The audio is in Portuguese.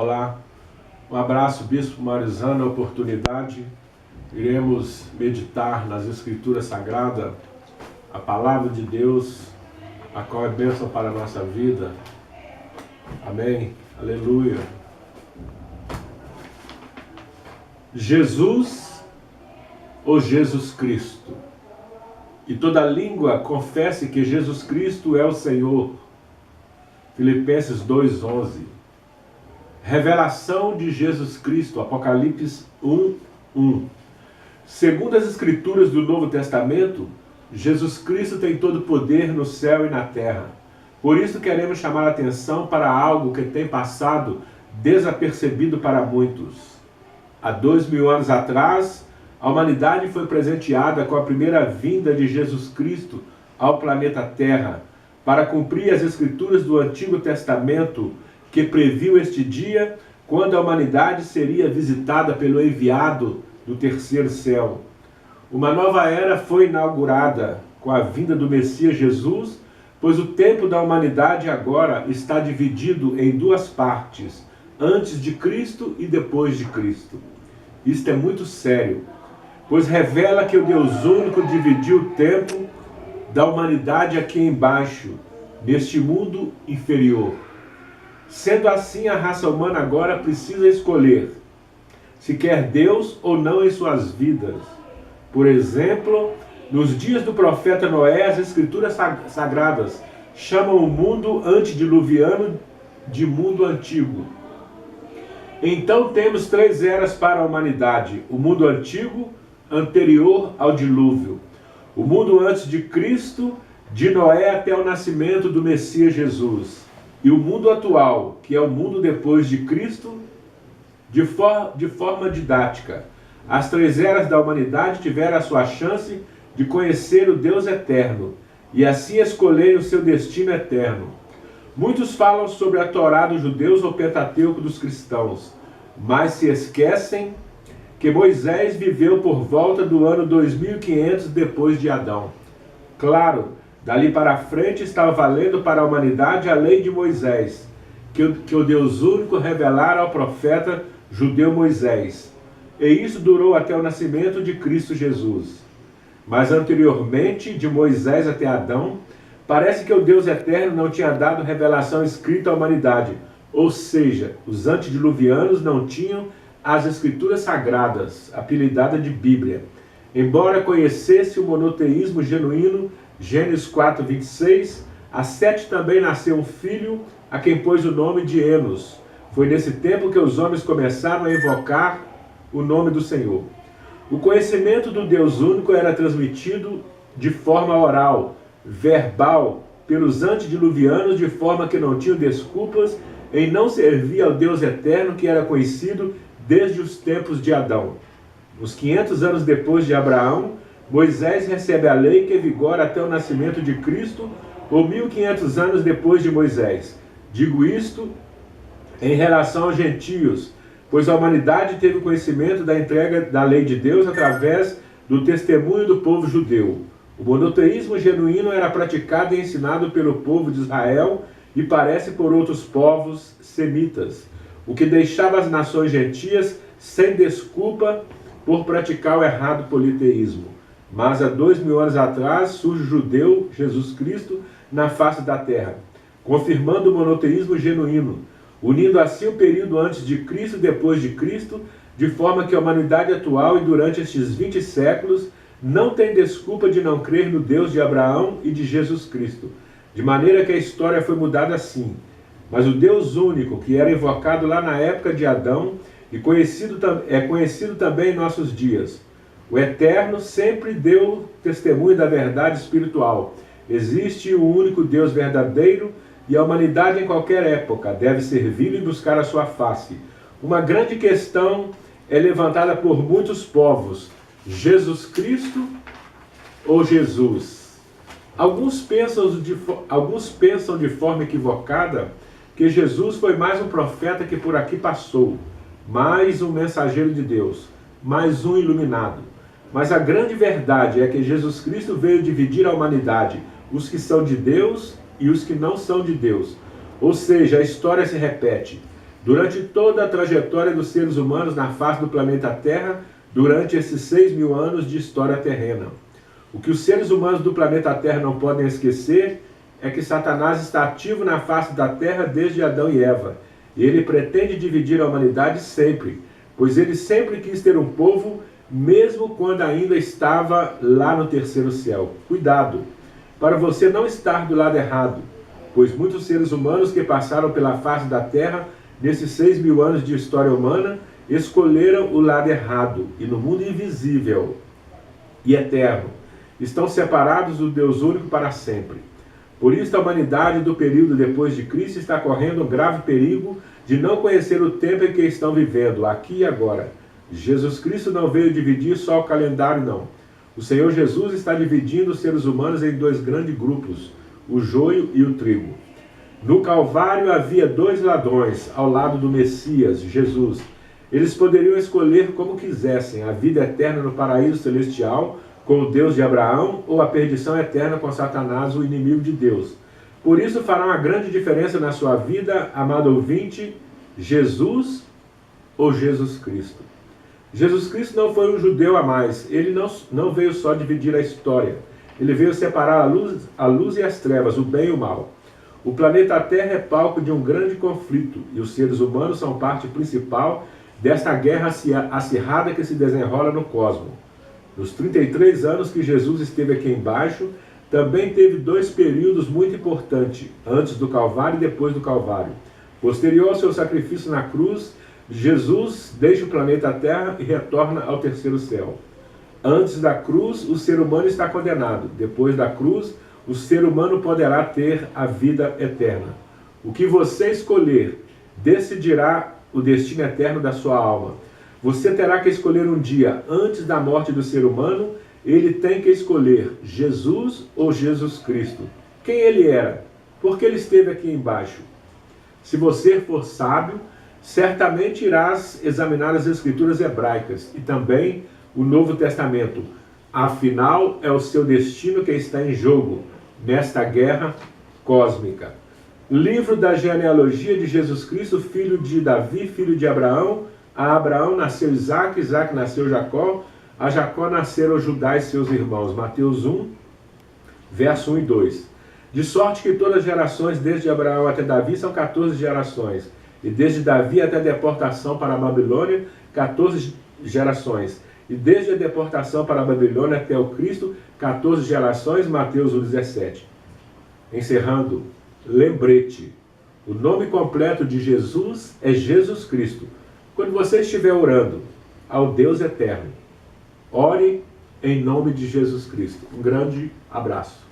Olá, um abraço, Bispo Marizano, a oportunidade. Iremos meditar nas Escrituras Sagradas, a Palavra de Deus, a qual é bênção para a nossa vida. Amém, aleluia. Jesus ou Jesus Cristo? E toda língua confesse que Jesus Cristo é o Senhor. Filipenses 2:11. Revelação de Jesus Cristo, Apocalipse 1:1. Segundo as Escrituras do Novo Testamento, Jesus Cristo tem todo o poder no céu e na terra. Por isso queremos chamar a atenção para algo que tem passado desapercebido para muitos. Há 2000 anos atrás, a humanidade foi presenteada com a primeira vinda de Jesus Cristo ao planeta Terra, para cumprir as Escrituras do Antigo Testamento, que previu este dia, quando a humanidade seria visitada pelo enviado do terceiro céu. Uma nova era foi inaugurada com a vinda do Messias Jesus, pois o tempo da humanidade agora está dividido em duas partes, antes de Cristo e depois de Cristo. Isto é muito sério, pois revela que o Deus único dividiu o tempo da humanidade aqui embaixo, neste mundo inferior. Sendo assim, a raça humana agora precisa escolher se quer Deus ou não em suas vidas. Por exemplo, nos dias do profeta Noé, as Escrituras Sagradas chamam o mundo antediluviano de mundo antigo. Então temos 3 eras para a humanidade: o mundo antigo, anterior ao dilúvio; o mundo antes de Cristo, de Noé até o nascimento do Messias Jesus; e o mundo atual, que é o mundo depois de Cristo, de forma didática. As 3 eras da humanidade tiveram a sua chance de conhecer o Deus eterno e assim escolher o seu destino eterno. Muitos falam sobre a Torá dos judeus ou Pentateuco dos cristãos, mas se esquecem que Moisés viveu por volta do ano 2500 depois de Adão. Claro, dali para frente estava valendo para a humanidade a lei de Moisés, que o Deus único revelara ao profeta judeu Moisés. E isso durou até o nascimento de Cristo Jesus. Mas anteriormente, de Moisés até Adão, parece que o Deus eterno não tinha dado revelação escrita à humanidade, ou seja, os antediluvianos não tinham as Escrituras Sagradas, apelidada de Bíblia. Embora conhecesse o monoteísmo genuíno, Gênesis 4:26, a Sete também nasceu um filho, a quem pôs o nome de Enos. Foi nesse tempo que os homens começaram a invocar o nome do Senhor. O conhecimento do Deus único era transmitido de forma oral, verbal, pelos antediluvianos, de forma que não tinham desculpas em não servir ao Deus eterno que era conhecido desde os tempos de Adão. Uns 500 anos depois de Abraão, Moisés recebe a lei que vigora até o nascimento de Cristo, ou 1500 anos depois de Moisés. Digo isto em relação aos gentios, pois a humanidade teve conhecimento da entrega da lei de Deus através do testemunho do povo judeu. O monoteísmo genuíno era praticado e ensinado pelo povo de Israel e parece por outros povos semitas, o que deixava as nações gentias sem desculpa por praticar o errado politeísmo. Mas há 2000 anos atrás surge o judeu Jesus Cristo na face da terra, confirmando o monoteísmo genuíno, unindo assim o período antes de Cristo e depois de Cristo, de forma que a humanidade atual e durante estes 20 séculos não tem desculpa de não crer no Deus de Abraão e de Jesus Cristo, de maneira que a história foi mudada assim. Mas o Deus único, que era invocado lá na época de Adão e é conhecido também em nossos dias, o Eterno sempre deu testemunho da verdade espiritual. Existe o único Deus verdadeiro e a humanidade em qualquer época deve servi-lo e buscar a sua face. Uma grande questão é levantada por muitos povos: Jesus Cristo ou Jesus? Alguns pensam de forma equivocada que Jesus foi mais um profeta que por aqui passou, mais um mensageiro de Deus, mais um iluminado. Mas a grande verdade é que Jesus Cristo veio dividir a humanidade, os que são de Deus e os que não são de Deus. Ou seja, a história se repete. Durante toda a trajetória dos seres humanos na face do planeta Terra, durante esses 6.000 anos de história terrena. O que os seres humanos do planeta Terra não podem esquecer é que Satanás está ativo na face da Terra desde Adão e Eva. E ele pretende dividir a humanidade sempre, pois ele sempre quis ter um povo, mesmo quando ainda estava lá no terceiro céu. Cuidado, para você não estar do lado errado, pois muitos seres humanos que passaram pela face da Terra nesses 6.000 anos de história humana escolheram o lado errado, e no mundo invisível e eterno estão separados do Deus único para sempre. Por isso a humanidade do período depois de Cristo está correndo um grave perigo de não conhecer o tempo em que estão vivendo, aqui e agora. Jesus Cristo não veio dividir só o calendário, não. O Senhor Jesus está dividindo os seres humanos em dois grandes grupos, o joio e o trigo. No Calvário havia dois ladrões ao lado do Messias, Jesus. Eles poderiam escolher como quisessem, a vida eterna no paraíso celestial, com o Deus de Abraão, ou a perdição eterna com Satanás, o inimigo de Deus. Por isso fará uma grande diferença na sua vida, amado ouvinte, Jesus ou Jesus Cristo. Jesus Cristo não foi um judeu a mais, ele não veio só dividir a história, ele veio separar a luz e as trevas, o bem e o mal. O planeta Terra é palco de um grande conflito, e os seres humanos são parte principal desta guerra acirrada que se desenrola no cosmos. Nos 33 anos que Jesus esteve aqui embaixo, também teve dois períodos muito importantes, antes do Calvário e depois do Calvário. Posterior ao seu sacrifício na cruz, Jesus deixa o planeta Terra e retorna ao terceiro céu. Antes da cruz, o ser humano está condenado. Depois da cruz, o ser humano poderá ter a vida eterna. O que você escolher decidirá o destino eterno da sua alma. Você terá que escolher um dia antes da morte do ser humano. Ele tem que escolher Jesus ou Jesus Cristo. Quem ele era? Por que ele esteve aqui embaixo? Se você for sábio, certamente irás examinar as Escrituras hebraicas e também o Novo Testamento. Afinal, é o seu destino que está em jogo nesta guerra cósmica. Livro da genealogia de Jesus Cristo, filho de Davi, filho de Abraão. A Abraão nasceu Isaac, Isaac nasceu Jacó, a Jacó nasceram Judá e seus irmãos. Mateus 1, verso 1 e 2. De sorte que todas as gerações, desde Abraão até Davi, são 14 gerações. E desde Davi até a deportação para a Babilônia, 14 gerações. E desde a deportação para a Babilônia até o Cristo, 14 gerações. Mateus 1, 17. Encerrando, lembrete. O nome completo de Jesus é Jesus Cristo. Quando você estiver orando ao Deus eterno, ore em nome de Jesus Cristo. Um grande abraço.